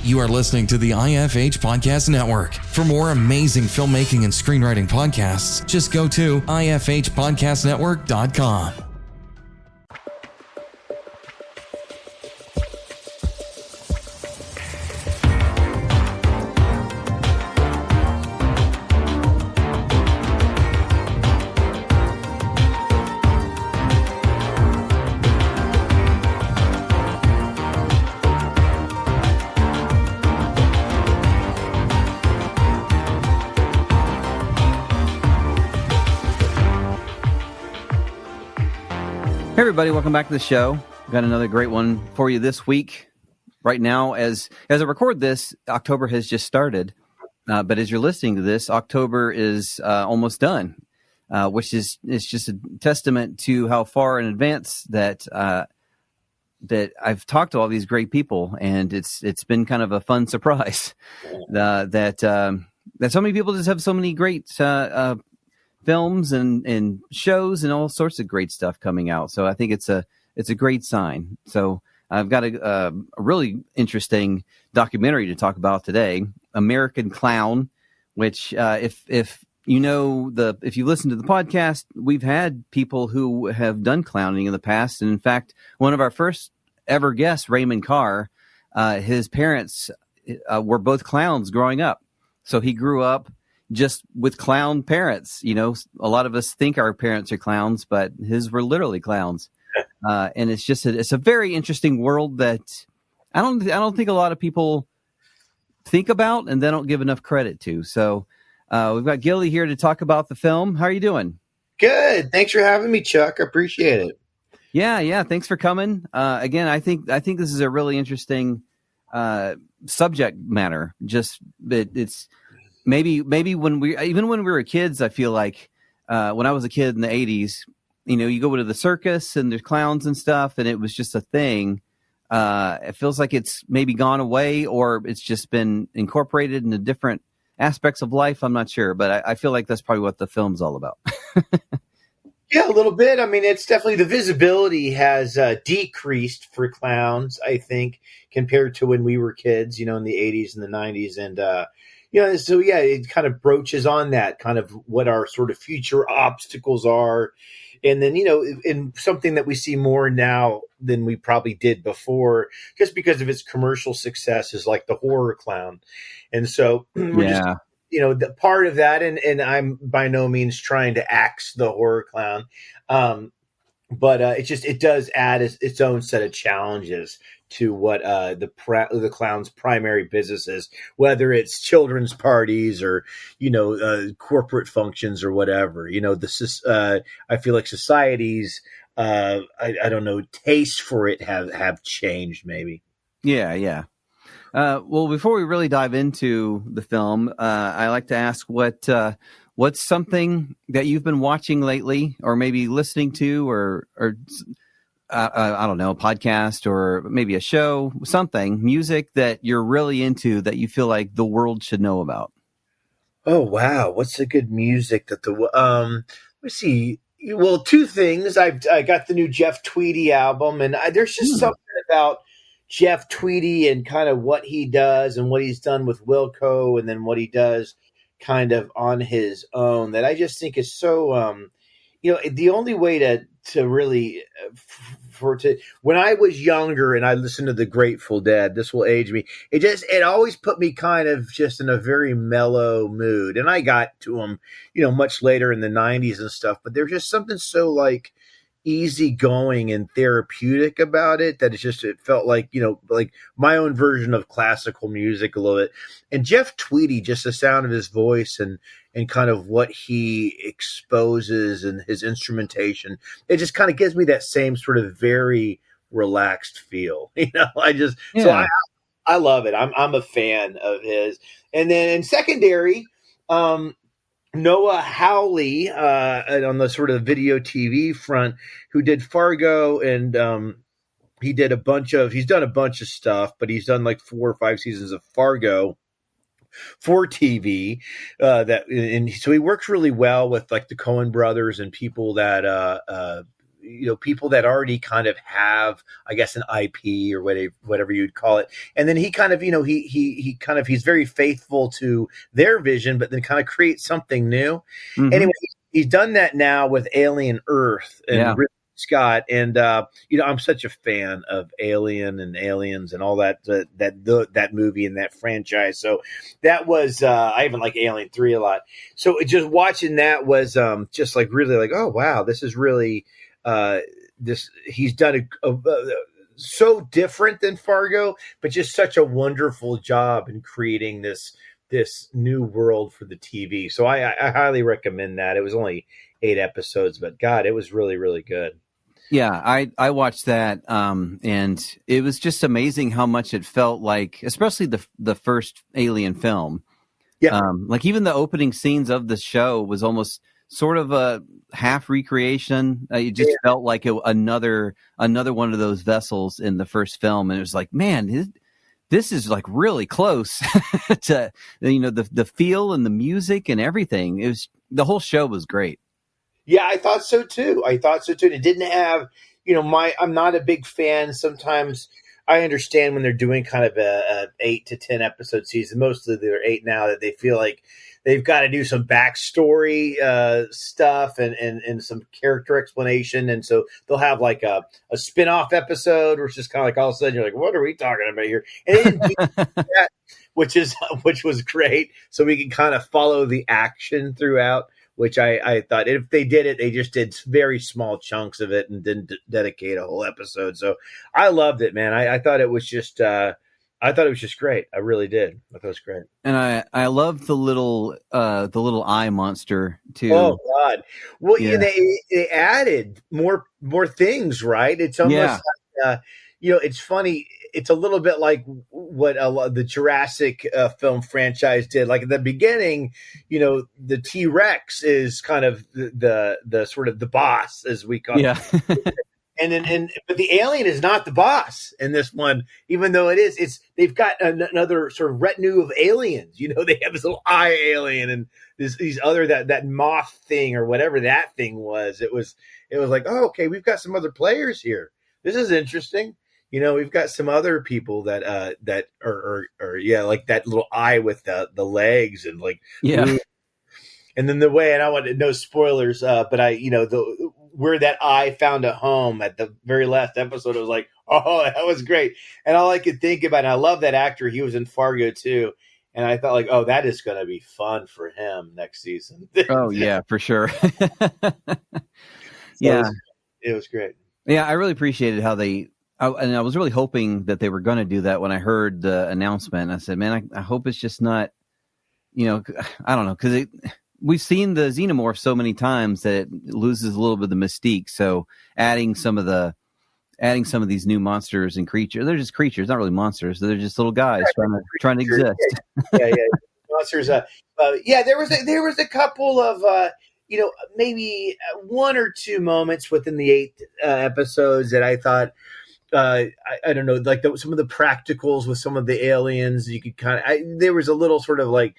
You are listening to the IFH Podcast Network. For more amazing filmmaking and screenwriting podcasts, just go to ifhpodcastnetwork.com. Hey everybody, welcome back to the show. We've got another great one for you this week. Right now, as I record this, October has just started. But as you're listening to this, October is almost done, which is just a testament to how far in advance that I've talked to all these great people, and it's been kind of a fun surprise that so many people just have so many great films and shows and all sorts of great stuff coming out. So I think it's a great sign. So I've got a really interesting documentary to talk about today, American Clown, which if you listen to the podcast, we've had people who have done clowning in the past. And in fact, one of our first ever guests, Raymond Carr, his parents were both clowns growing up. So he grew up just with clown parents. You know, a lot of us think our parents are clowns, but his were literally clowns. And it's a very interesting world that I don't think a lot of people think about and they don't give enough credit to. So we've got Gilly here to talk about the film. How are you doing? Good. Thanks for having me, Chuck. I appreciate it. Yeah. Thanks for coming. Again, I think this is a really interesting subject matter. Just it's maybe when we were kids, I feel like when I was a kid in the 80s, you know, you go to the circus and there's clowns and stuff, and it was just a thing. It feels like it's maybe gone away, or it's just been incorporated into different aspects of life. I'm not sure, but I feel like that's probably what the film's all about. Yeah, a little bit. I mean, it's definitely the visibility has decreased for clowns, I think, compared to when we were kids, you know, in the 80s and the 90s. And, so, yeah, it kind of broaches on that kind of what our sort of future obstacles are. And then, you know, in something that we see more now than we probably did before, just because of its commercial success, is like the horror clown. And so we're just, you know, the part of that, and I'm by no means trying to axe the horror clown. But it does add its own set of challenges to what the clown's primary business is, whether it's children's parties or, you know, corporate functions or whatever. You know, I feel like society's I don't know, taste for it have changed maybe. Yeah. Well, before we really dive into the film, I like to ask what's something that you've been watching lately, or maybe listening to, or I don't know, a podcast or maybe a show, something, music that you're really into that you feel like the world should know about? Oh, wow. What's the good music that let's see. Well, two things. I got the new Jeff Tweedy album, and there's just something about Jeff Tweedy and kind of what he does and what he's done with Wilco, and then what he does kind of on his own, that I just think is so, you know, the only way to really when I was younger and I listened to the Grateful Dead, this will age me. It always put me kind of just in a very mellow mood. And I got to them, you know, much later in the 90s and stuff, but there's just something so like easygoing and therapeutic about it that it felt like, you know, like my own version of classical music a little bit. And Jeff Tweedy, just the sound of his voice and kind of what he exposes and his instrumentation, it just kind of gives me that same sort of very relaxed feel. You know, so I love it. I'm a fan of his. And then in secondary, Noah Hawley, on the sort of video TV front, who did Fargo, and he's done a bunch of stuff, but he's done like 4 or 5 seasons of Fargo for TV. So he works really well with like the Coen brothers and people that people that already kind of have, I guess, an IP or whatever you'd call it. And then he kind of, he's very faithful to their vision, but then kind of creates something new. Mm-hmm. Anyway, he's done that now with Alien Earth and Ridley Scott. And, I'm such a fan of Alien and Aliens and all that movie and that franchise. So that was, I even like Alien 3 a lot. So just watching that was, just like really like, oh, wow, this is really, he's done so different than Fargo, but just such a wonderful job in creating this new world for the TV. So I highly recommend that. It was only 8 episodes, but God, it was really, really good. Yeah, I watched that, and it was just amazing how much it felt like, especially the first Alien film. Yeah, like even the opening scenes of the show was almost sort of a half recreation. It just felt like another one of those vessels in the first film, and it was like, man, this is like really close to the feel and the music and everything. The whole show was great. Yeah, I thought so too. It didn't have, I'm not a big fan. Sometimes I understand when they're doing kind of a 8 to 10 episode season. Mostly they're 8 now, that they feel like they've got to do some backstory stuff and some character explanation. And so they'll have like a spin-off episode, which is kind of like all of a sudden you're like, what are we talking about here? And they didn't do that, which was great. So we can kind of follow the action throughout, which I thought if they did it, they just did very small chunks of it and didn't dedicate a whole episode. So I loved it, man. I thought it was just great. I really did. I thought it was great. And I loved the little eye monster too. Oh God! Well, they added more things, right? It's almost like, it's funny. It's a little bit like what the Jurassic film franchise did. Like at the beginning, the T-Rex is kind of the sort of the boss, as we call it. But the alien is not the boss in this one, even though they've got another sort of retinue of aliens. They have this little eye alien and these other that moth thing or whatever that thing was. It was like, oh, okay, we've got some other players here. This is interesting. We've got some other people that are like that little eye with the legs and like, yeah. And then the way, and I wanted no spoilers, but where that eye found a home at the very last episode, it was like, oh, that was great. And all I could think about, and I love that actor. He was in Fargo too. And I thought like, oh, that is going to be fun for him next season. Oh yeah, for sure. It was great. Yeah. I really appreciated how and I was really hoping that they were going to do that when I heard the announcement. I said, man, I hope it's just not, I don't know. Cause we've seen the xenomorph so many times that it loses a little bit of the mystique. So adding some of these new monsters and creatures, they're just creatures, not really monsters. They're just little guys trying to exist. Yeah. Monsters. There was a couple of, maybe 1 or 2 moments within the 8 episodes that I thought, I don't know, like some of the practicals with some of the aliens, you could there was a little sort of like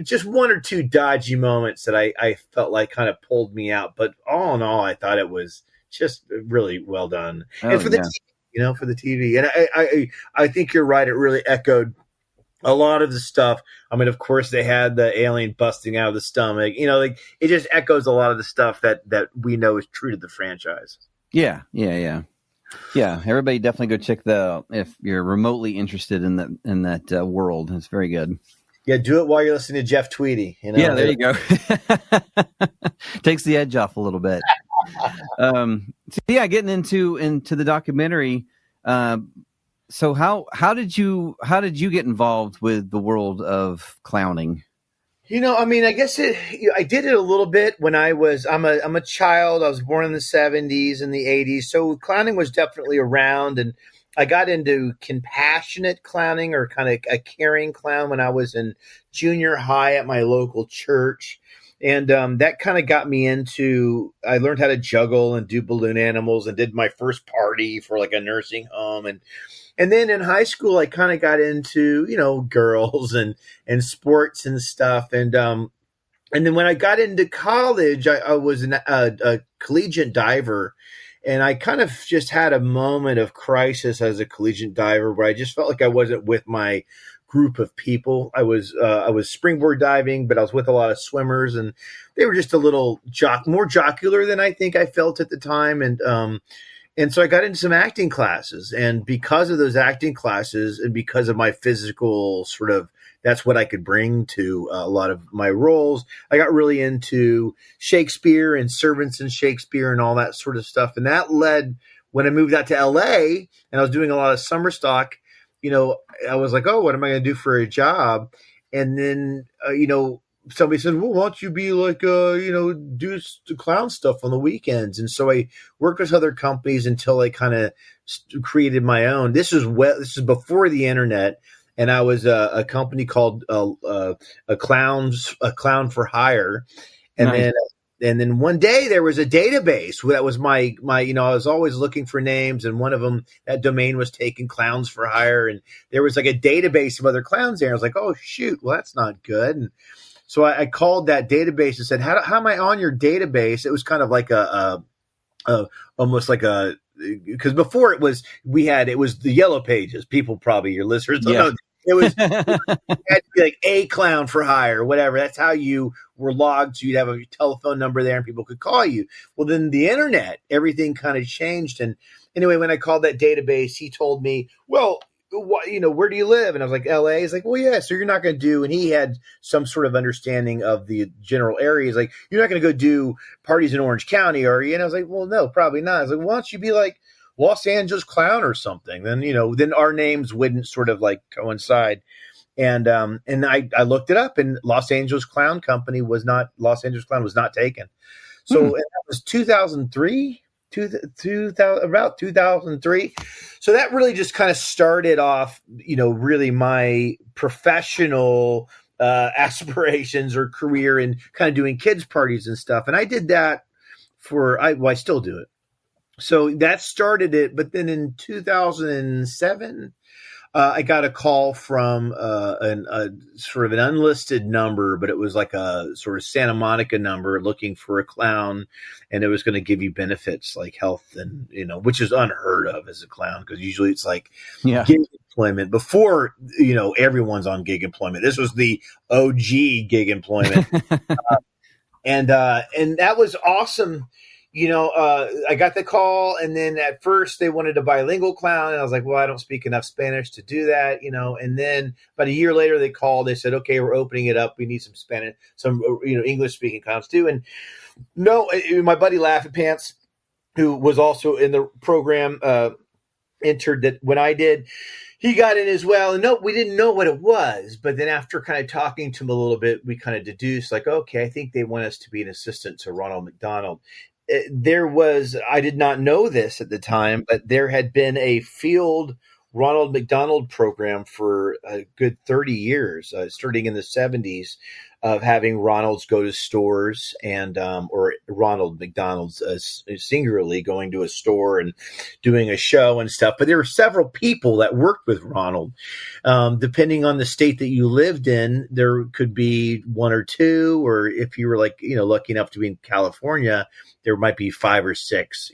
just 1 or 2 dodgy moments that I felt like kind of pulled me out. But all in all, I thought it was just really well done. And for the TV, for the TV. And I think you're right. It really echoed a lot of the stuff. I mean, of course, they had the alien busting out of the stomach. Like it just echoes a lot of the stuff that we know is true to the franchise. Yeah. Everybody definitely go check that out if you're remotely interested in that world. It's very good. Yeah, do it while you're listening to Jeff Tweedy. Yeah, there you go. Takes the edge off a little bit. Getting into the documentary. So how did you get involved with the world of clowning? I guess I did it a little bit when I'm a child. I was born in the 70s and the 80s. So clowning was definitely around, and I got into compassionate clowning, or kind of a caring clown, when I was in junior high at my local church. And that kind of got me into, I learned how to juggle and do balloon animals, and did my first party for like a nursing home. And then in high school, I kind of got into, girls and sports and stuff. And then when I got into college, I was a collegiate diver. And I kind of just had a moment of crisis as a collegiate diver where I just felt like I wasn't with my group of people. I was springboard diving, but I was with a lot of swimmers, and they were just a little more jocular than I think I felt at the time. And so I got into some acting classes, and because of those acting classes and because of my physical sort of, that's what I could bring to a lot of my roles, I got really into Shakespeare and servants in Shakespeare and all that sort of stuff. And that led, when I moved out to LA and I was doing a lot of summer stock, I was like, oh, what am I going to do for a job? And then, somebody said, well, why don't you be like, do clown stuff on the weekends? And so I worked with other companies until I kind of created my own. This is before the internet. And I was a company called a Clown for Hire. And nice. then one day there was a database that was my I was always looking for names, and one of them, that domain was taken, Clowns for Hire, and there was like a database of other clowns there. I was like, oh shoot, well that's not good. And so I called that database and said, how am I on your database? It was kind of like almost like a, because before it was the Yellow Pages. People, probably your listeners don't know. It had to be like a Clown for Hire or whatever. That's how you were logged. So you'd have a telephone number there and people could call you. Well, then the internet, everything kind of changed. And anyway, when I called that database, he told me, well, where do you live? And I was like, LA. He's like, well, yeah, so you're not going to do, and he had some sort of understanding of the general area. He's like, you're not going to go do parties in Orange County, are you? And I was like, well, no, probably not. I was like, why don't you be like Los Angeles Clown or something? Then, then our names wouldn't sort of like coincide. And I looked it up, and Los Angeles Clown was not taken. So that was 2003. About 2003. So that really just kind of started off, really my professional aspirations or career in kind of doing kids parties and stuff. And I did that I still do it. So that started it. But then in 2007, I got a call from a sort of an unlisted number, but it was like a sort of Santa Monica number looking for a clown, and it was going to give you benefits like health and, which is unheard of as a clown, because usually it's like gig employment before, everyone's on gig employment. This was the OG gig employment. And that was awesome. I got the call, and then at first they wanted a bilingual clown, and I was like, well, I don't speak enough Spanish to do that, and then about a year later they called, they said, okay, we're opening it up. We need some Spanish, some, English speaking clowns too. And my buddy Laughing Pants, who was also in the program, entered that when I did. He got in as well. And no, we didn't know what it was. But then after kind of talking to him a little bit, we kind of deduced like, okay, I think they want us to be an assistant to Ronald McDonald. I did not know this at the time, but there had been a field Ronald McDonald program for a good 30 years, starting in the 70s, of having Ronalds go to stores and or Ronald McDonald's singularly going to a store and doing a show and stuff. But there were several people that worked with Ronald. Depending on the state that you lived in, there could be one or two, or if you were lucky enough to be in California, there might be 5 or 6,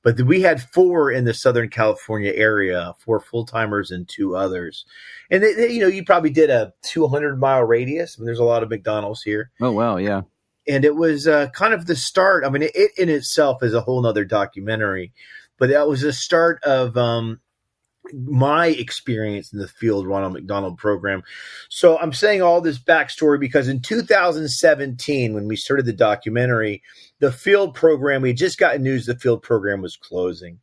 But we had 4 in the Southern California area, 4 full-timers and 2 others. And, you probably did a 200-mile radius. I mean, there's a lot of McDonald's here. Oh, wow, yeah. And it was kind of the start. I mean, it in itself is a whole nother documentary. But that was the start of my experience in the field Ronald McDonald program. So I'm saying all this backstory because in 2017, when we started the documentary, the field program, we had just gotten news the field program was closing.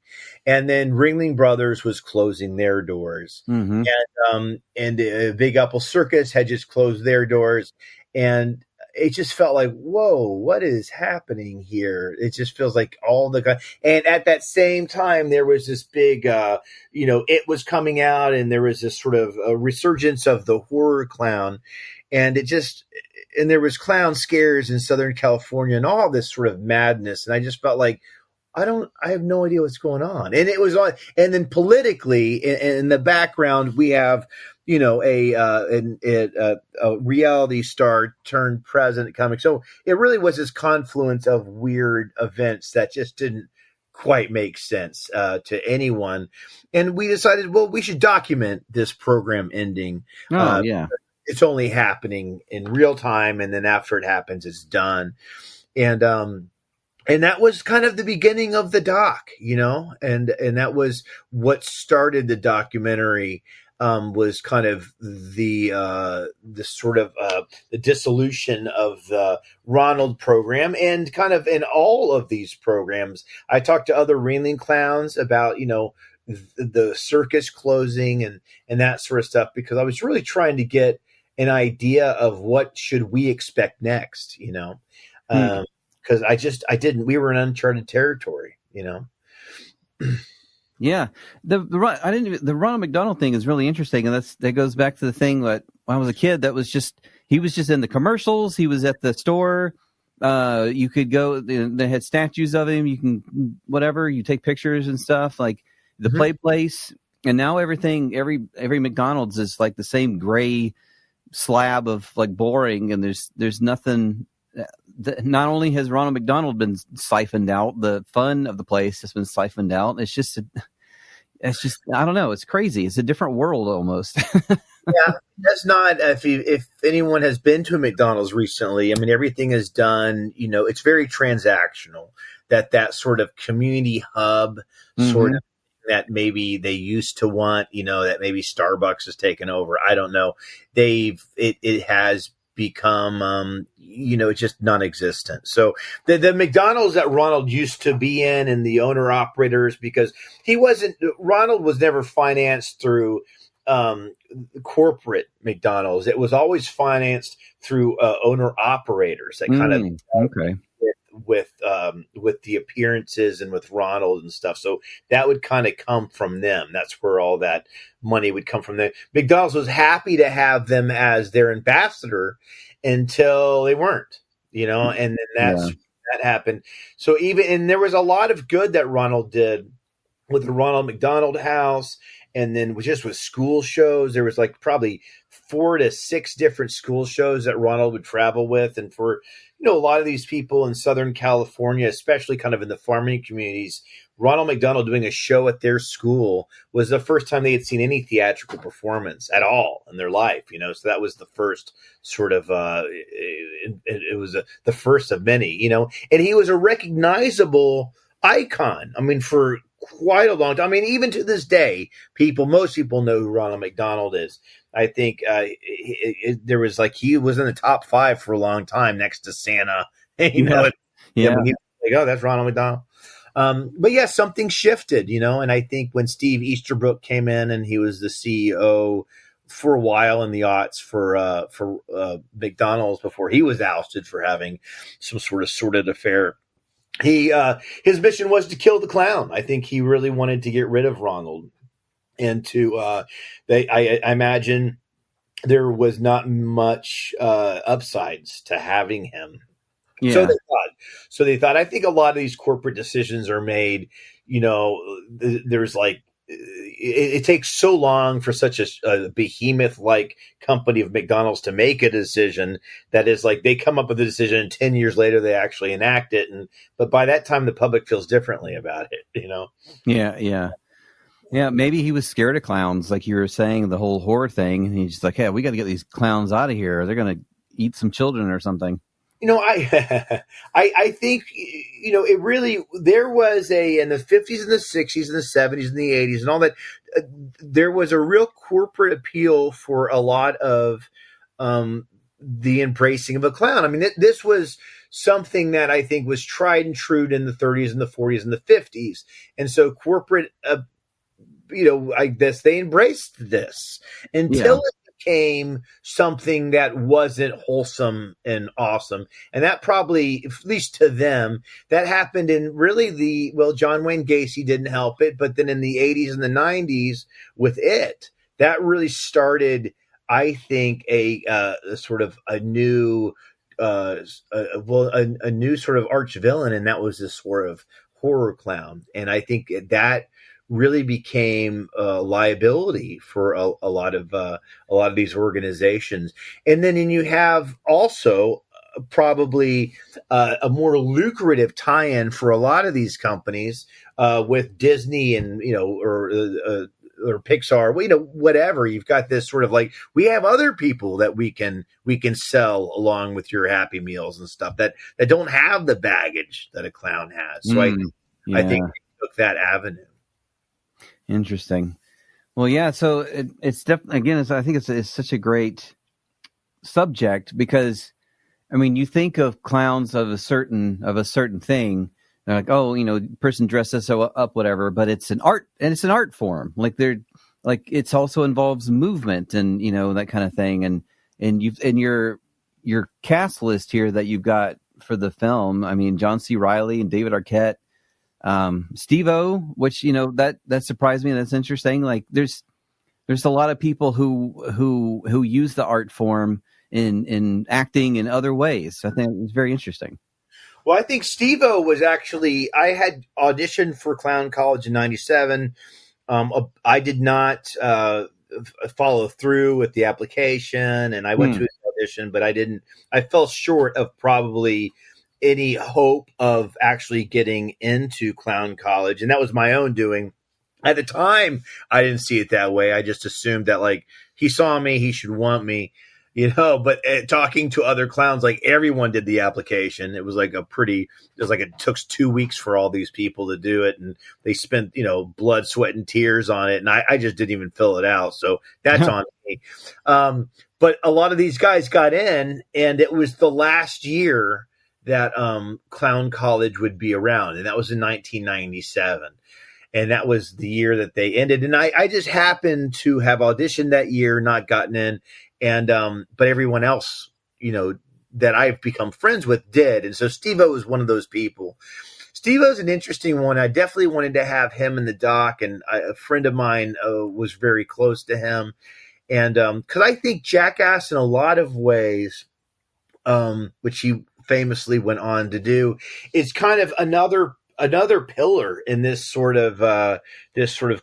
And then Ringling Brothers was closing their doors. Mm-hmm. And Big Apple Circus had just closed their doors. And it just felt like, whoa, what is happening here? It just feels like and at that same time, there was this big, it was coming out, and there was this sort of a resurgence of the horror clown. And and there was clown scares in Southern California and all this sort of madness. And I just felt like, I have no idea what's going on. And it was on, and then politically in the background, we have, a reality star turned president coming. So it really was this confluence of weird events that just didn't quite make sense to anyone. And we decided, well, we should document this program ending. Oh, yeah. It's only happening in real time, and then after it happens, it's done. And that was kind of the beginning of the doc, and that was what started the documentary. Was kind of the sort of the dissolution of the Ronald program, and kind of in all of these programs, I talked to other Ringling Clowns about the circus closing and that sort of stuff, because I was really trying to get an idea of what should we expect next, because we were in uncharted territory, Yeah, the Ronald McDonald thing is really interesting, and that goes back to the thing that when I was a kid, he was just in the commercials. He was at the store. You could go. They had statues of him. You can you take pictures and stuff, like the play place. And now every McDonald's is like the same gray slab of like boring, and there's nothing. Not only has Ronald McDonald been siphoned out, the fun of the place has been siphoned out. It's just I don't know. It's crazy. It's a different world almost. Yeah, that's not. If anyone has been to a McDonald's recently, I mean, everything is done. It's very transactional. That sort of community hub, sort of that maybe they used to want. That maybe Starbucks has taken over. I don't know. It has become it's just non-existent. So the McDonald's that Ronald used to be in, and the owner operators, because Ronald was never financed through corporate McDonald's. It was always financed through owner operators that kind of with the appearances and with Ronald and stuff. So that would kind of come from them. That's where all that money would come from. Them. McDonald's was happy to have them as their ambassador until they weren't, and then that happened. So and there was a lot of good that Ronald did with the Ronald McDonald House. And then just with school shows, there was like probably 4 to 6 different school shows that Ronald would travel with. And for, a lot of these people in Southern California, especially kind of in the farming communities, Ronald McDonald doing a show at their school was the first time they had seen any theatrical performance at all in their life, So that was the first sort of, it was the first of many, and he was a recognizable icon. I mean, for quite a long time. I mean, even to this day, most people know who Ronald McDonald is. I think there was he was in the top 5 for a long time next to Santa. When he was like, oh, that's Ronald McDonald. But yeah, something shifted, and I think when Steve Easterbrook came in and he was the CEO for a while in the aughts for McDonald's before he was ousted for having some sort of sordid affair. His mission was to kill the clown. I think he really wanted to get rid of Ronald, and I imagine there was not much upsides to having him. Yeah. So they thought. I think a lot of these corporate decisions are made. There's it takes so long for such a behemoth like company of McDonald's to make a decision that is they come up with a decision and 10 years later they actually enact it. But by that time the public feels differently about it, Yeah. Maybe he was scared of clowns, like you were saying, the whole horror thing. And he's just like, hey, we got to get these clowns out of here. They're going to eat some children or something. I think, it really, there was in the 50s and the 60s and the 70s and the 80s and all that, there was a real corporate appeal for a lot of the embracing of a clown. I mean, this was something that I think was tried and true in the 30s and the 40s and the 50s. And so corporate, I guess they embraced this until it became something that wasn't wholesome and awesome. And that probably, at least to them, that happened in really John Wayne Gacy didn't help it, but then in the 80s and the 90s with it, that really started, I think, a sort of a new a new sort of arch villain, and that was this sort of horror clown. And I think that really became a liability for a lot of these organizations. And then you have also probably a more lucrative tie-in for a lot of these companies with Disney and or Pixar, whatever. You've got this sort of like, we have other people that we can sell along with your Happy Meals and stuff that don't have the baggage that a clown has. So I think we took that avenue. Interesting. Well, yeah. So it's definitely, again, I think it's such a great subject because, I mean, you think of clowns of a certain thing. They're like, oh, person dresses up, whatever. But it's an art, and it's an art form. Like it's also involves movement and that kind of thing. And your cast list here that you've got for the film. I mean, John C. Reilly and David Arquette, Steve-O, which that surprised me. That's interesting. Like there's a lot of people who use the art form in acting in other ways. I think it's very interesting. Well, I think Steve-O was actually, I had auditioned for Clown College in 97. I did not follow through with the application, and I went to his audition, but I fell short of probably any hope of actually getting into Clown College. And that was my own doing. At the time, I didn't see it that way. I just assumed that like he saw me, he should want me. But talking to other clowns, like everyone did the application. It was like it took 2 weeks for all these people to do it. And they spent, blood, sweat, and tears on it. And I just didn't even fill it out. So that's on me. But a lot of these guys got in, and it was the last year that Clown College would be around. And that was in 1997. And that was the year that they ended. And I just happened to have auditioned that year, not gotten in. And, but everyone else, that I've become friends with did. And so Steve-O was one of those people. Steve-O's an interesting one. I definitely wanted to have him in the doc. And a friend of mine was very close to him. And, cause I think Jackass in a lot of ways, which he famously went on to do, is kind of another pillar in this sort of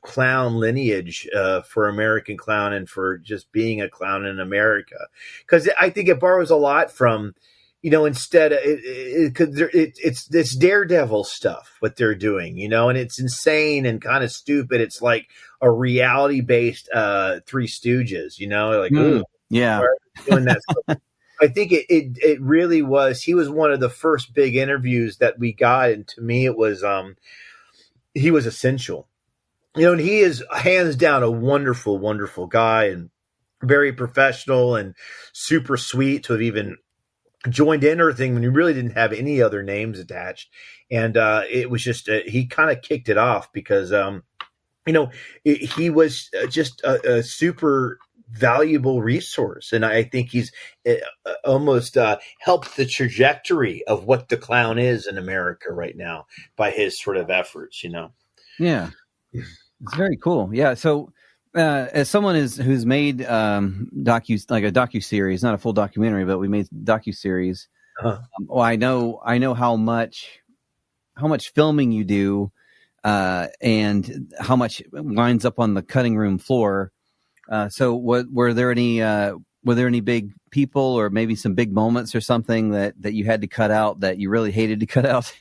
clown lineage for American clown and for just being a clown in America. Because I think it borrows a lot from, instead of it's Daredevil stuff what they're doing, and it's insane and kind of stupid. It's like a reality based Three Stooges, like yeah, doing that stuff. I think it really was. He was one of the first big interviews that we got, and to me, it was he was essential. And he is hands down a wonderful, wonderful guy, and very professional and super sweet to have even joined in everything when you really didn't have any other names attached. And it was just he kind of kicked it off because he was just a super valuable resource, and I think he's almost helped the trajectory of what the clown is in America right now by his sort of efforts. Yeah, it's very cool. Yeah, so as someone who's made a docu-series, not a full documentary, but we made docu-series. Well, I know how much filming you do, and how much winds up on the cutting room floor. So were there any big people or maybe some big moments or something that you had to cut out that you really hated to cut out?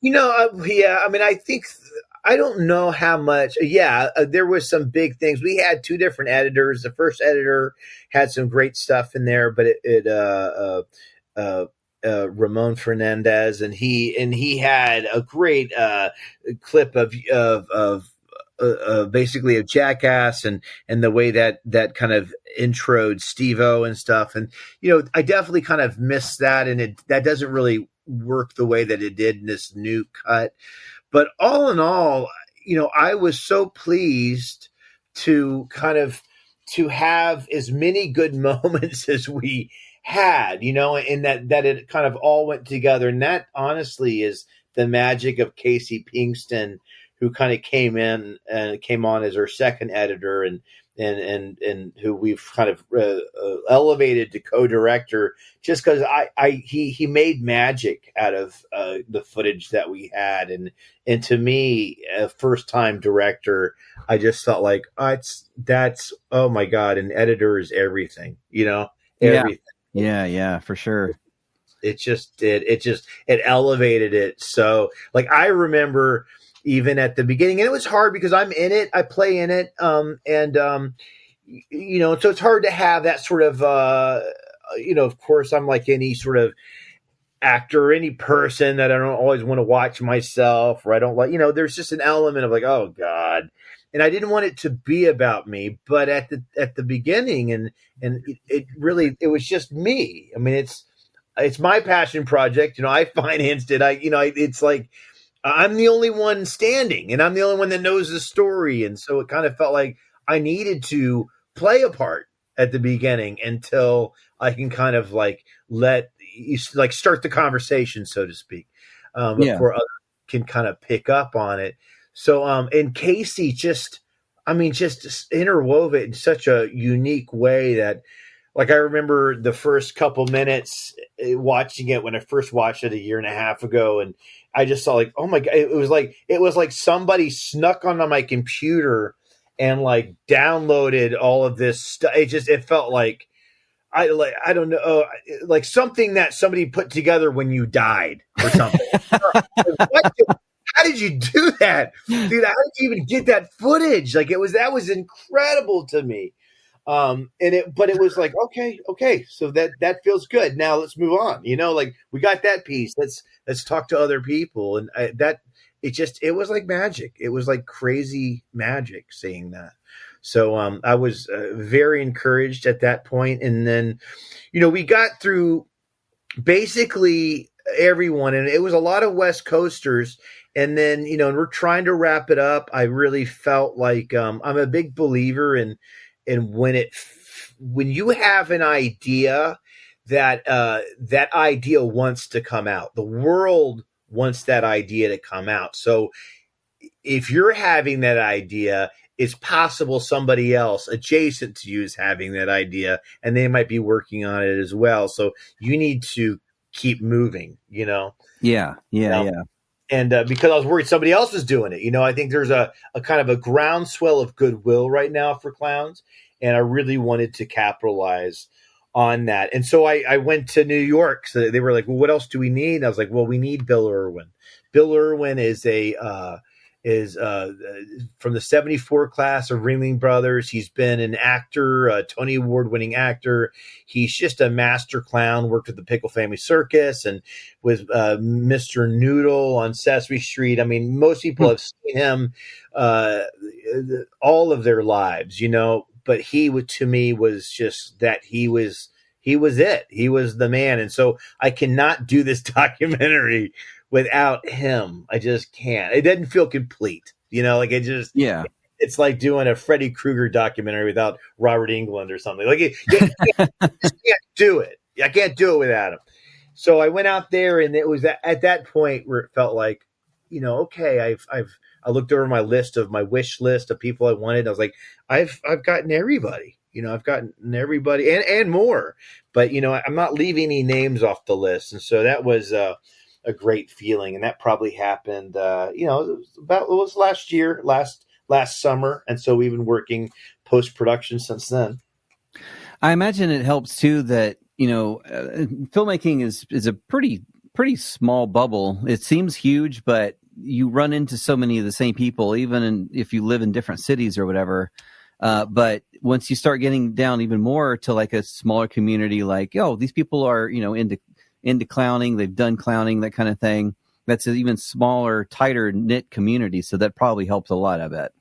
Yeah, I mean, I don't know how much. Yeah, there was some big things. We had two different editors. The first editor had some great stuff in there, but Ramon Fernandez, and he had a great clip of basically of Jackass and the way that kind of introed Steve-O and stuff. And, I definitely kind of missed that. And that doesn't really work the way that it did in this new cut. But all in all, I was so pleased to have as many good moments as we had, and that it kind of all went together. And that honestly is the magic of Casey Pinkston, who kind of came on as our second editor and who we've kind of elevated to co-director, just because he made magic out of the footage that we had, and to me, a first time director, I just felt like that's oh my god, an editor is everything, everything. Yeah, for sure. It just did. It elevated it. So like I remember even at the beginning, and it was hard because I'm in it. I play in it. So it's hard to have that sort of, of course I'm like any sort of actor, any person that I don't always want to watch myself, or I don't like, there's just an element of like, oh God. And I didn't want it to be about me, but at the beginning and it really, it was just me. I mean, it's my passion project. I financed it. It's like, I'm the only one standing and I'm the only one that knows the story. And so it kind of felt like I needed to play a part at the beginning until I can kind of like start the conversation, so to speak, before others can kind of pick up on it. So, and Casey just interwove it in such a unique way that, like, I remember the first couple minutes watching it when I first watched it a year and a half ago, and I just saw like, oh my God, it was like somebody snuck onto my computer and like downloaded all of this stuff. It felt like, I don't know, like something that somebody put together when you died or something. How did you do that, dude? How did you even get that footage? Like that was incredible to me. But it was like, okay, so that feels good. Now let's move on. Like we got that piece. Let's talk to other people, and it was like magic. It was like crazy magic seeing that. So I was very encouraged at that point. And then, we got through basically everyone, and it was a lot of West Coasters. And then, and we're trying to wrap it up. I really felt like I'm a big believer in when you have an idea that idea wants to come out. The world wants that idea to come out. So if you're having that idea, it's possible somebody else adjacent to you is having that idea and they might be working on it as well. So you need to keep moving, Yeah. And because I was worried somebody else was doing it, I think there's a kind of a groundswell of goodwill right now for clowns. And I really wanted to capitalize on that. And so I went to New York. So they were like, well, what else do we need? And I was like, well, we need Bill Irwin. Bill Irwin is from the 74 class of Ringling Brothers. He's been an actor, a Tony Award winning actor. He's just a master clown, worked with the Pickle Family Circus and with Mr. Noodle on Sesame Street. I mean, most people have seen him all of their lives, but to me was just that he was it. He was the man. And so I cannot do this documentary without him. I just can't. It doesn't feel complete, like it just, it's like doing a Freddy Krueger documentary without Robert Englund or something. Like you just can't do it. I can't do it without him. So I went out there, and it was at that point where it felt like, okay, I looked over my wish list of people I wanted. I was like, I've gotten everybody, I've gotten everybody and more, but I'm not leaving any names off the list. And so that was a great feeling. And that probably happened, it was last year, last summer. And so we've been working post-production since then. I imagine it helps too that, filmmaking is a pretty small bubble. It seems huge, but you run into so many of the same people, even if you live in different cities or whatever. But once you start getting down even more to like a smaller community, like, these people are, into clowning, they've done clowning, that kind of thing. That's an even smaller, tighter knit community. So that probably helps a lot, I bet.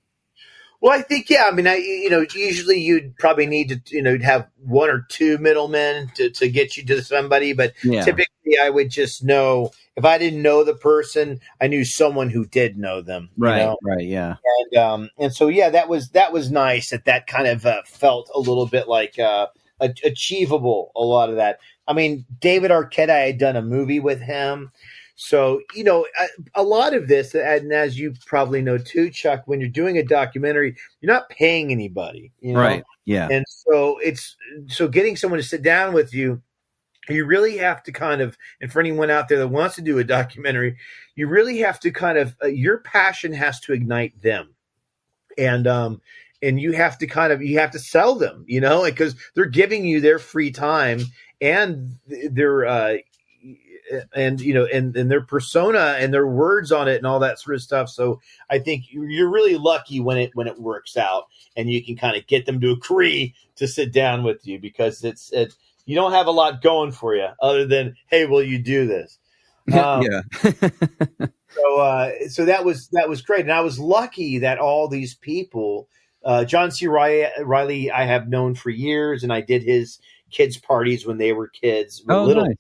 Well, I think, usually you'd probably need to, have one or two middlemen to get you to somebody. But typically I would just know, if I didn't know the person, I knew someone who did know them. Right. Right. Yeah. And so, that was nice that kind of felt a little bit like achievable, a lot of that. I mean, David Arquette, I had done a movie with him. So, a lot of this, and as you probably know too, Chuck, when you're doing a documentary, you're not paying anybody, Right. Yeah. And so getting someone to sit down with you, you really have to kind of, and for anyone out there that wants to do a documentary, you really have to kind of, your passion has to ignite them. And you have to sell them, because they're giving you their free time and they're, and and their persona and their words on it and all that sort of stuff. So I think you're really lucky when it works out and you can kind of get them to agree to sit down with you, because you don't have a lot going for you other than, hey, will you do this? Yeah. So that was great, and I was lucky that all these people, John C. Riley, I have known for years, and I did his kids' parties when they were kids, little, nice.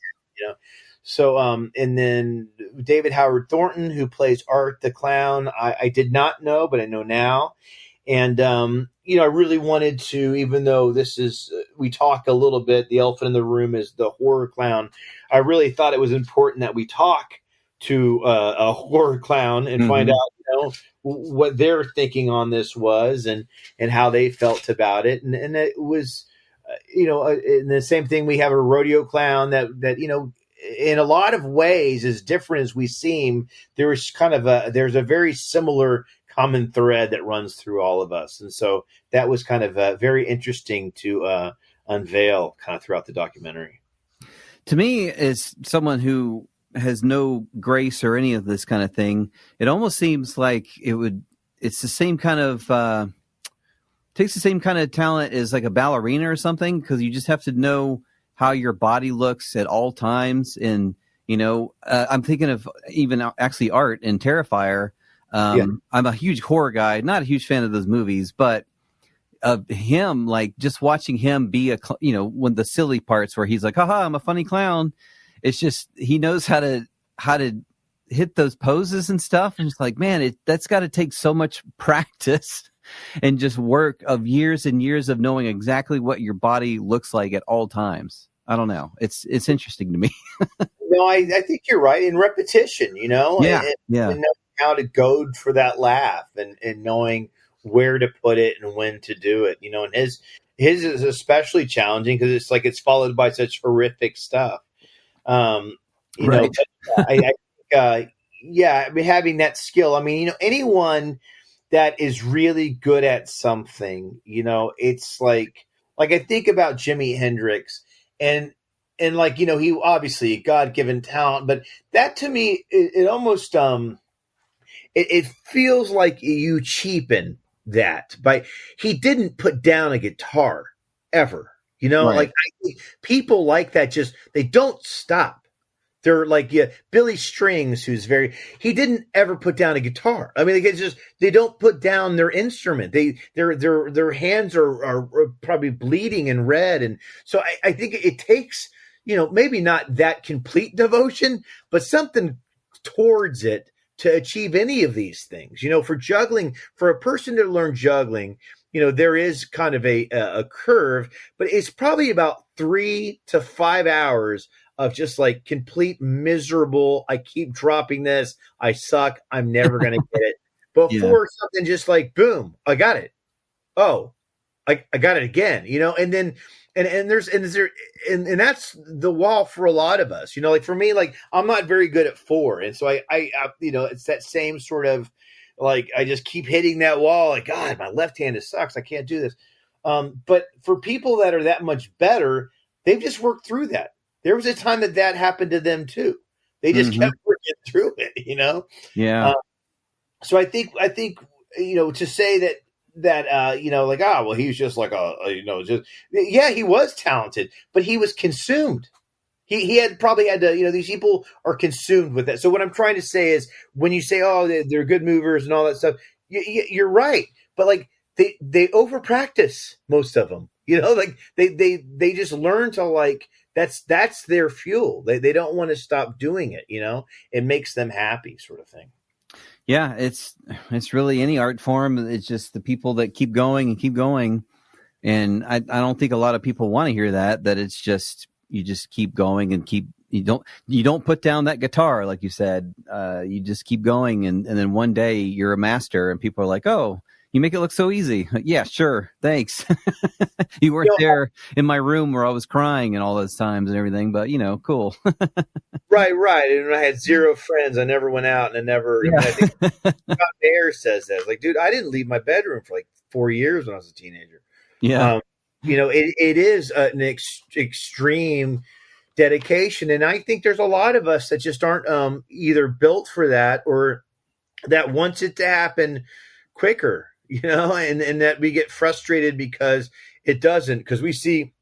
So, and then David Howard Thornton, who plays Art the Clown, I did not know, but I know now. And, I really wanted to, even though this is, we talk a little bit, the elephant in the room is the horror clown. I really thought it was important that we talk to a horror clown and find out, what their thinking on this was and how they felt about it. And it was, and the same thing, we have a rodeo clown that, in a lot of ways, as different as we seem, there's a very similar common thread that runs through all of us. And so that was kind of very interesting to unveil kind of throughout the documentary. To me, as someone who has no grace or any of this kind of thing, it almost seems like it's the same kind of, takes the same kind of talent as like a ballerina or something, because you just have to know how your body looks at all times. And, I'm thinking of even actually Art in Terrifier. I'm a huge horror guy, not a huge fan of those movies, but of him, like just watching him be when the silly parts where he's like, haha, I'm a funny clown. It's just, he knows how to hit those poses and stuff. And it's like, man, that's got to take so much practice and just work of years and years of knowing exactly what your body looks like at all times. I don't know. It's interesting to me. No, I think you're right. In repetition, Yeah. And knowing how to goad for that laugh and knowing where to put it and when to do it, and his is especially challenging because it's like, it's followed by such horrific stuff. Right. I think, having that skill, anyone that is really good at something, it's like I think about Jimi Hendrix and like, he obviously God-given talent, but that to me, it almost, it feels like you cheapen that he didn't put down a guitar ever, Right. like people like that, just, they don't stop. They're like, Billy Strings, he didn't ever put down a guitar. They don't put down their instrument. Their hands are probably bleeding and red. And so I think it takes, maybe not that complete devotion, but something towards it to achieve any of these things. For juggling, for a person to learn juggling, there is kind of a curve, but it's probably about 3 to 5 hours of just like complete miserable. I keep dropping this. I suck. I'm never going to get it. Before something just like, boom, I got it. Oh, I got it again, and then, and that's the wall for a lot of us, like for me, like I'm not very good at 4. And so I it's that same sort of like, I just keep hitting that wall. Like, God, my left hand sucks. I can't do this. But for people that are that much better, they've just worked through that. There was a time that happened to them too. They just kept working through it, Yeah. So I think, to say that, like, well, he was just like he was talented, but he was consumed. He had probably had to, these people are consumed with that. So what I'm trying to say is, when you say, oh, they're good movers and all that stuff, you're right. But like, they over practice, most of them, like they just learn to, like, that's their fuel. They don't want to stop doing it. It makes them happy, sort of thing. Yeah, it's really any art form. It's just the people that keep going and keep going. And I don't think a lot of people want to hear that it's just, you just keep going and you don't put down that guitar, like you said. You just keep going. And then one day you're a master and people are like, oh, you make it look so easy. Yeah, sure. Thanks. You weren't there in my room where I was crying and all those times and everything, but cool. Right. And I had 0 friends. I never went out, and I never, I think Scott Bair says that. Like, dude, I didn't leave my bedroom for like 4 years when I was a teenager. Yeah. It is an extreme dedication. And I think there's a lot of us that just aren't either built for that or that wants it to happen quicker, and that we get frustrated because it doesn't, because we see,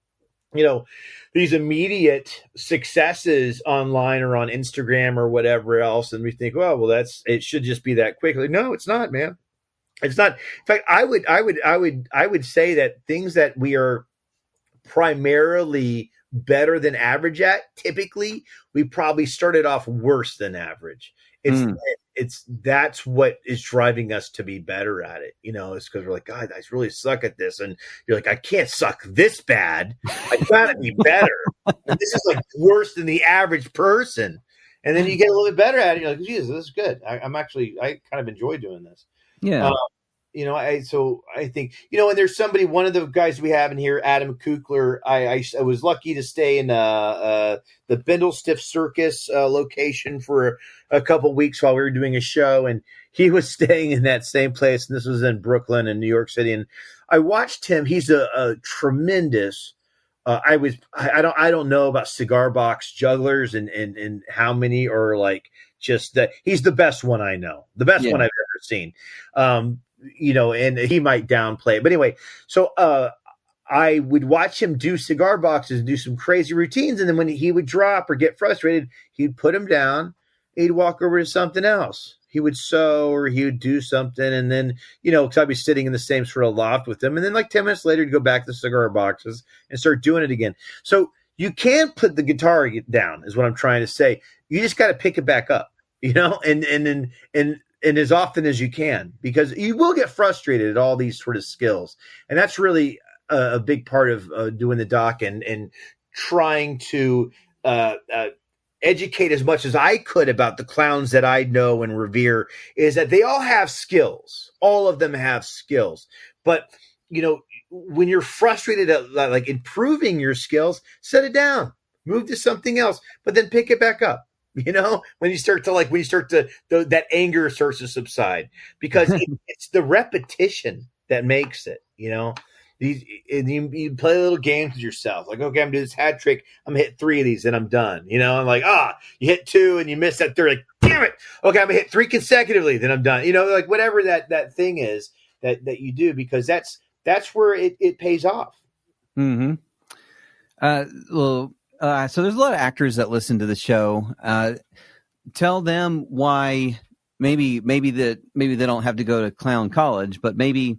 these immediate successes online or on Instagram or whatever else. And we think, well, it should just be that quick. Like, no, it's not, man. It's not. In fact, I would say that things that we are primarily better than average at, typically we probably started off worse than average. That's what is driving us to be better at it. It's because we're like, God, I really suck at this. And you're like, I can't suck this bad. I gotta be better. And this is like worse than the average person. And then you get a little bit better at it. You're like, Jesus, this is good. I kind of enjoy doing this. Yeah. I think, and there's one of the guys we have in here, Adam Kukler. I was lucky to stay in the Bindlestiff Circus location for a couple weeks while we were doing a show, and he was staying in that same place. And this was in Brooklyn and New York City. And I watched him. He's a tremendous. I don't know about cigar box jugglers and how many, or like just that he's the best one I know, the best one I've ever seen. And he might downplay it. But anyway, so I would watch him do cigar boxes and do some crazy routines. And then when he would drop or get frustrated, he'd put him down. He'd walk over to something else. He would sew or he would do something. And then, because I'd be sitting in the same sort of loft with him. And then like 10 minutes later, he'd go back to the cigar boxes and start doing it again. So you can't put the guitar down is what I'm trying to say. You just got to pick it back up, and as often as you can, because you will get frustrated at all these sort of skills. And that's really a big part of doing the doc and trying to educate as much as I could about the clowns that I know and revere, is that they all have skills. All of them have skills. But, when you're frustrated at like improving your skills, set it down, move to something else, but then pick it back up. When you start to that anger starts to subside, because it's the repetition that makes it, you play little games with yourself. Like, okay, I'm doing this hat trick. I'm gonna hit 3 of these and I'm done. I'm like, you hit 2 and you miss that third. Like, damn it. Okay, I'm gonna hit 3 consecutively. Then I'm done. Like whatever that thing is that you do, because that's where it pays off. Mm-hmm. So there's a lot of actors that listen to the show. Tell them why maybe they don't have to go to clown college, but maybe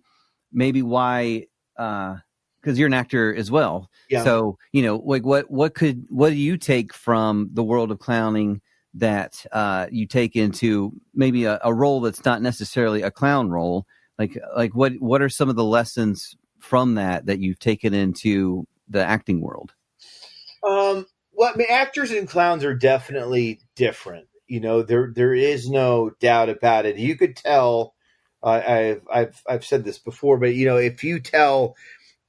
why, because you're an actor as well. Yeah. So, like what do you take from the world of clowning that you take into maybe a role that's not necessarily a clown role? Like what are some of the lessons from that you've taken into the acting world? Well, I mean, actors and clowns are definitely different. There is no doubt about it. You could tell. I've said this before, but if you tell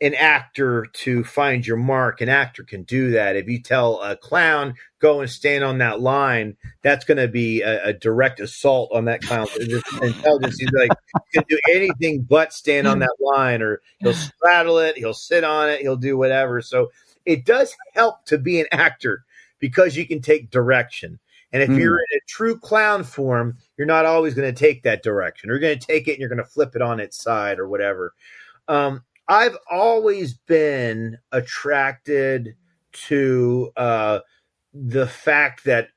an actor to find your mark, an actor can do that. If you tell a clown go and stand on that line, that's going to be a direct assault on that clown's intelligence. He's like, he can do anything but stand on that line, or he'll straddle it, he'll sit on it, he'll do whatever. So it does help to be an actor, because you can take direction. And if you're in a true clown form, you're not always going to take that direction. You're going to take it and you're going to flip it on its side or whatever. I've always been attracted to the fact that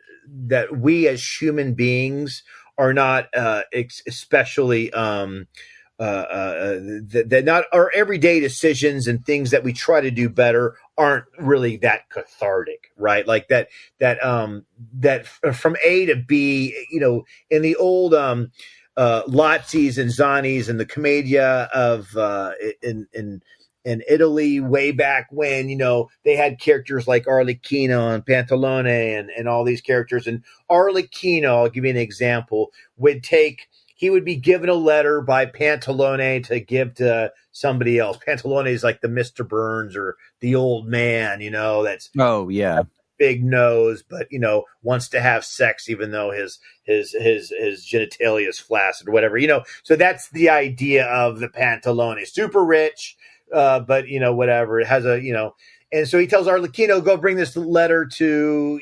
we as human beings are not especially that not our everyday decisions and things that we try to do better aren't really that cathartic, right? Like that from A to B, in the old Lazzi's and Zanni's and the Commedia of in Italy way back when, they had characters like Arlecchino and Pantalone and all these characters. And Arlecchino, I'll give you an example, he would be given a letter by Pantalone to give to somebody else. Pantalone is like the Mr. Burns or the old man, that's big nose, but wants to have sex even though his genitalia is flaccid or whatever. So that's the idea of the Pantalone. Super rich, but whatever. It has And so he tells Arlecchino, go bring this letter to,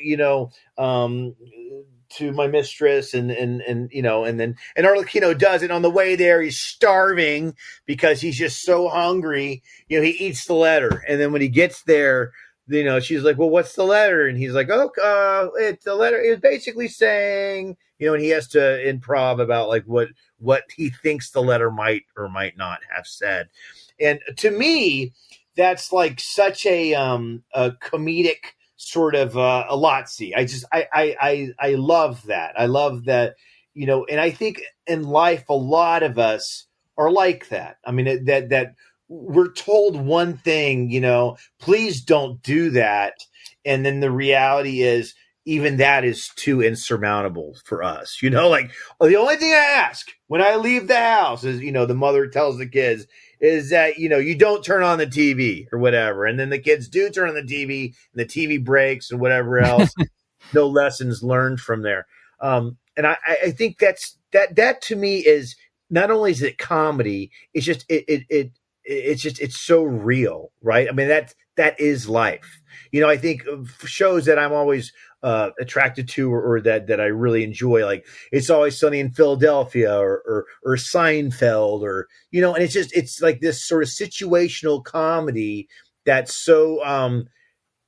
to my mistress, and Arlecchino does it. On the way there, he's starving because he's just so hungry. He eats the letter, and then when he gets there, she's like, well, what's the letter? And he's like, it's the letter is basically saying, and he has to improv about like what he thinks the letter might or might not have said. And to me, that's like such a comedic sort of a Lotzi. I love that. I love that, and I think in life, a lot of us are like that. I mean, that we're told one thing, please don't do that. And then the reality is even that is too insurmountable for us, like, the only thing I ask when I leave the house is, the mother tells the kids is that, you don't turn on the TV or whatever. And then the kids do turn on the TV and the TV breaks and whatever else. No lessons learned from there. And I think that to me is not only is it comedy, it's just, it's so real, right? I mean, that is life. I think of shows that I'm always attracted to or that I really enjoy, like It's Always Sunny in Philadelphia or Seinfeld, or, and it's like this sort of situational comedy that's so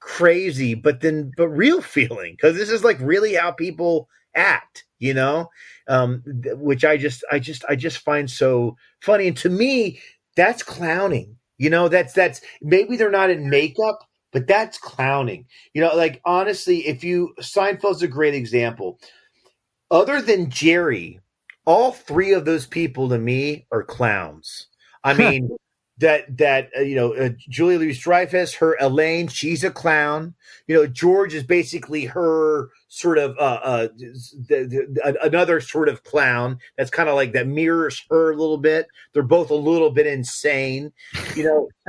crazy, but real feeling, because this is like really how people act, which I just find so funny. And to me, that's clowning. That's maybe they're not in makeup, but that's clowning. Like, honestly, Seinfeld's a great example. Other than Jerry, all three of those people to me are clowns. I mean, Julia Louis-Dreyfus, her Elaine, she's a clown. George is basically her sort of another sort of clown that's kind of like that mirrors her a little bit. They're both a little bit insane.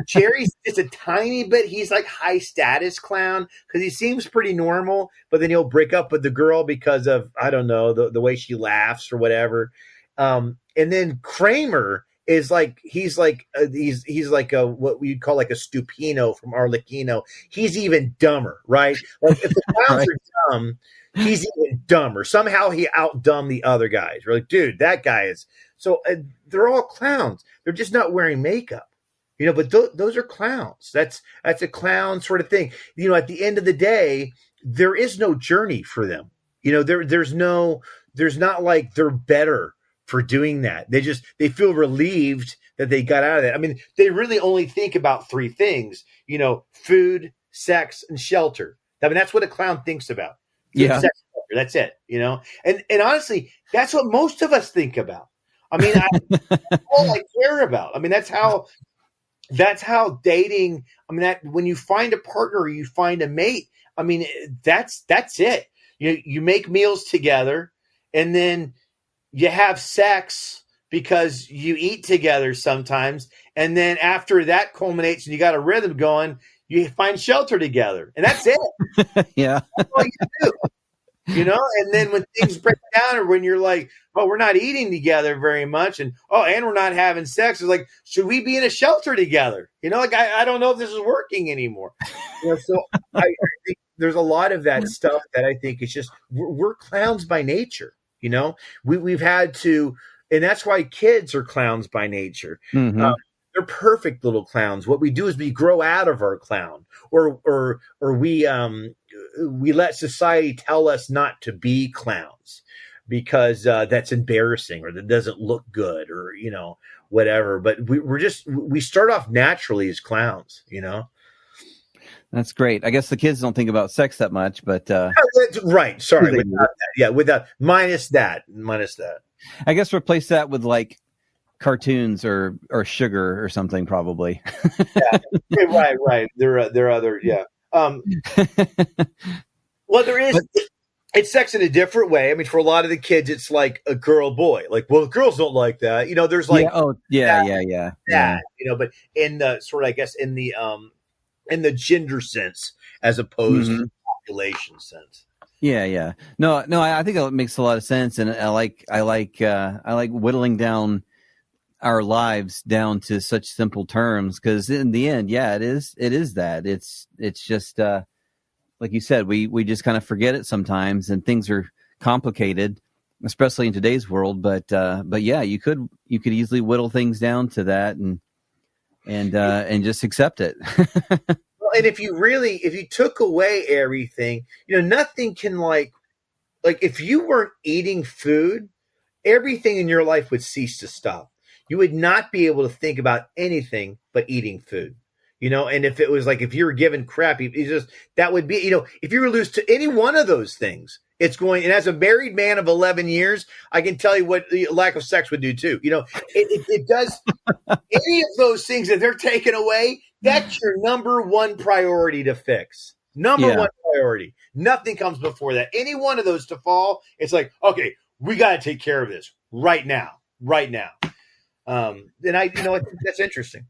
Jerry's just a tiny bit. He's like high status clown because he seems pretty normal, but then he'll break up with the girl because of, I don't know, the way she laughs or whatever. And then Kramer is like he's like a what we'd call like a Stupino from Arlecchino. He's even dumber, right? Like if the clowns right. are dumb, he's even dumber. Somehow he outdumb the other guys. We're like, dude, that guy is so. They're all clowns. They're just not wearing makeup, But those are clowns. That's a clown sort of thing. At the end of the day, there is no journey for them. There's not like they're better for doing that. They feel relieved that they got out of that. I mean, they really only think about three things, food, sex, and shelter. I mean, that's what a clown thinks about. Food, yeah. Sex, shelter, that's it, and honestly, that's what most of us think about. I mean, that's all I care about. I mean, that's how dating, I mean, that when you find a partner, you find a mate. I mean, that's it. You make meals together, and then you have sex because you eat together sometimes. And then after that culminates and you got a rhythm going, you find shelter together. And that's it. Yeah. That's all you do. And then when things break down, or when you're like, oh, we're not eating together very much, and we're not having sex, it's like, should we be in a shelter together? Like, I don't know if this is working anymore. So I think there's a lot of that stuff that I think is just, we're clowns by nature. We've had to, and that's why kids are clowns by nature. Mm-hmm. They're perfect little clowns. What we do is we grow out of our clown, or we let society tell us not to be clowns because that's embarrassing, or that doesn't look good, or whatever. But we start off naturally as clowns. That's great. I guess the kids don't think about sex that much, but right. Sorry, without minus that. I guess replace that with like cartoons or sugar or something, probably. Yeah. Right. There are other. Yeah. Well, there is. It's sex in a different way. I mean, for a lot of the kids, it's like a girl boy. Like, well, girls don't like that. There's like yeah. But in the sort of, I guess, in the gender sense as opposed to the population sense. Yeah. No, I think it makes a lot of sense, and I like whittling down our lives down to such simple terms, because in the end, yeah, it is that it's just like you said, we just kind of forget it sometimes, and things are complicated, especially in today's world. But yeah, you could easily whittle things down to that and just accept it. Well, and if you took away everything, nothing can like if you weren't eating food, everything in your life would cease to stop. You would not be able to think about anything but eating food. And if it was like, if you were given crap, that would be, if you were lose to any one of those things, it's going, and as a married man of 11 years, I can tell you what the lack of sex would do too. It does any of those things that they're taken away. That's your number one priority to fix. Number one priority. Nothing comes before that. Any one of those to fall, it's like, okay, we got to take care of this right now. And I think that's interesting.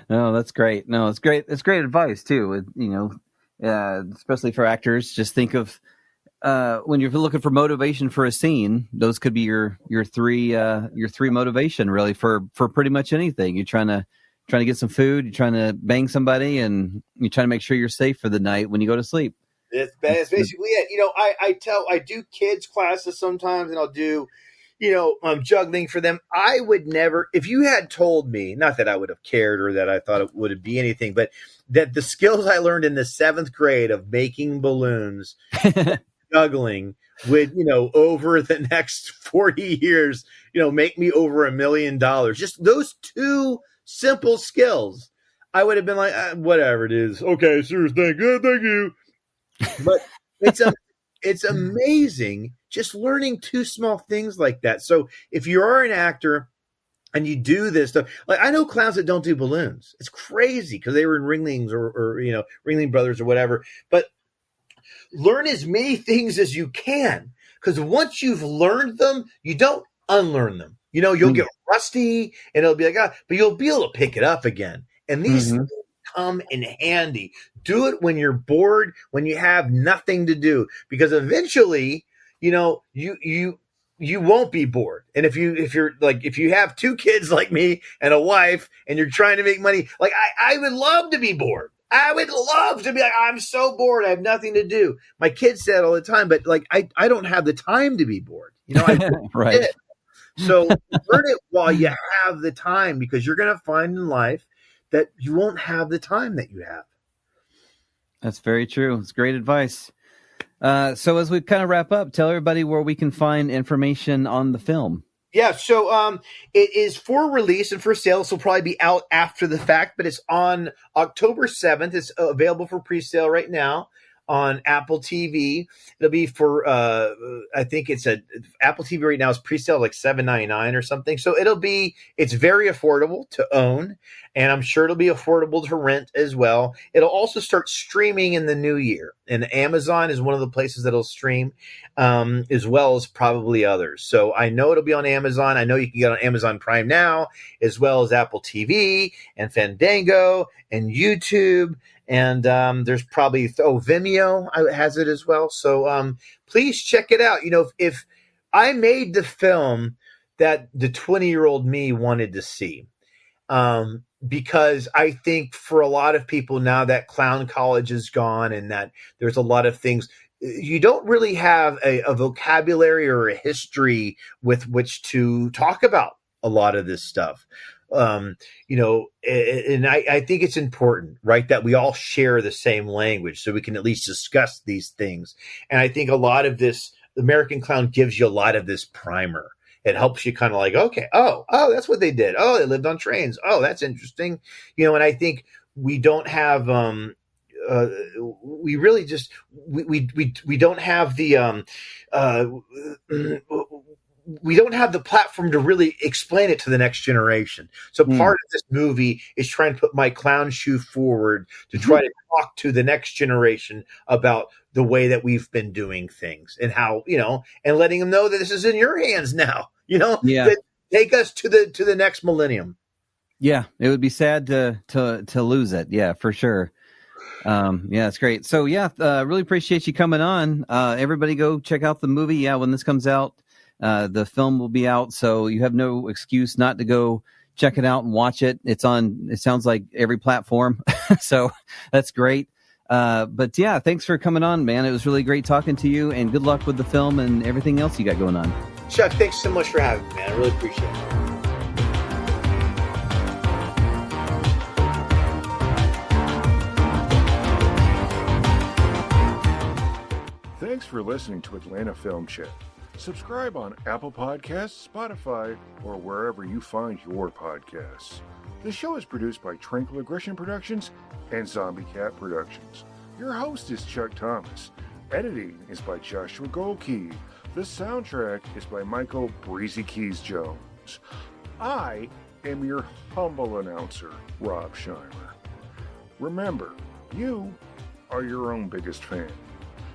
No, that's great. No, it's great. It's great advice too. Especially for actors. Just think of when you're looking for motivation for a scene, those could be your three motivation really for pretty much anything. You're trying to get some food. You're trying to bang somebody, and you're trying to make sure you're safe for the night when you go to sleep. That's basically it. I do kids classes sometimes, and I'll do juggling for them. I would never, if you had told me, not that I would have cared or that I thought it would be anything, but that the skills I learned in the 7th grade of making balloons, juggling would, over the next 40 years, make me over $1 million. Just those two simple skills, I would have been like, whatever it is. Okay, sure, thank you. But it's amazing just learning two small things like that. So if you are an actor and you do this stuff, like I know clowns that don't do balloons. It's crazy because they were in Ringlings or Ringling Brothers or whatever. But learn as many things as you can, because once you've learned them, you don't unlearn them. You'll get rusty and it'll be like, but you'll be able to pick it up again. And these things come in handy. Do it when you're bored, when you have nothing to do, because eventually, you won't be bored. And if you have 2 kids like me and a wife and you're trying to make money, like I would love to be bored. I would love to be like, I'm so bored. I have nothing to do. My kids say it all the time, but like, I don't have the time to be bored. Right. So learn it while you have the time, because you're going to find in life that you won't have the time that you have. That's very true. It's great advice. So as we kind of wrap up, tell everybody where we can find information on the film. Yeah, so it is for release and for sale. This will probably be out after the fact, but it's on October 7th. It's available for pre-sale right now on Apple TV. It'll be for I think it's Apple TV right now is pre-sale like $7.99 or something. So it's very affordable to own, and I'm sure it'll be affordable to rent as well. It'll also start streaming in the new year, and Amazon is one of the places that'll stream, as well as probably others. So I know it'll be on Amazon. I know you can get on Amazon Prime now, as well as Apple TV and Fandango and YouTube. And there's probably Vimeo has it as well. So please check it out. If I made the film that the 20-year-old me wanted to see, because I think for a lot of people now that clown college is gone and that there's a lot of things, you don't really have a vocabulary or a history with which to talk about a lot of this stuff. And I think it's important, right, that we all share the same language so we can at least discuss these things. And I think a lot of this, American Clown gives you a lot of this primer. It helps you kind of like, okay, oh, that's what they did. Oh, they lived on trains. Oh, that's interesting. And I think we don't have, we really just, we don't have the, we don't have the platform to really explain it to the next generation. So part of this movie is trying to put my clown shoe forward to try to talk to the next generation about the way that we've been doing things and how, and letting them know that this is in your hands now, that take us to the next millennium. Yeah. It would be sad to lose it. Yeah, for sure. It's great. So really appreciate you coming on. Everybody go check out the movie. Yeah. When this comes out, The film will be out, so you have no excuse not to go check it out and watch it. It's on, it sounds like every platform. So that's great. But yeah, thanks for coming on, man. It was really great talking to you, and good luck with the film and everything else you got going on. Chuck, thanks so much for having me, man. I really appreciate it. Thanks for listening to Atlanta Film Chat. Subscribe on Apple Podcasts, Spotify, or wherever you find your podcasts. The show is produced by Tranquil Aggression Productions and Zombie Cat Productions. Your host is Chuck Thomas. Editing is by Joshua Goldkey. The soundtrack is by Michael Breezy Keys Jones. I am your humble announcer, Rob Scheimer. Remember, you are your own biggest fan.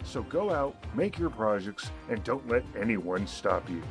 So go out, make your projects, and don't let anyone stop you.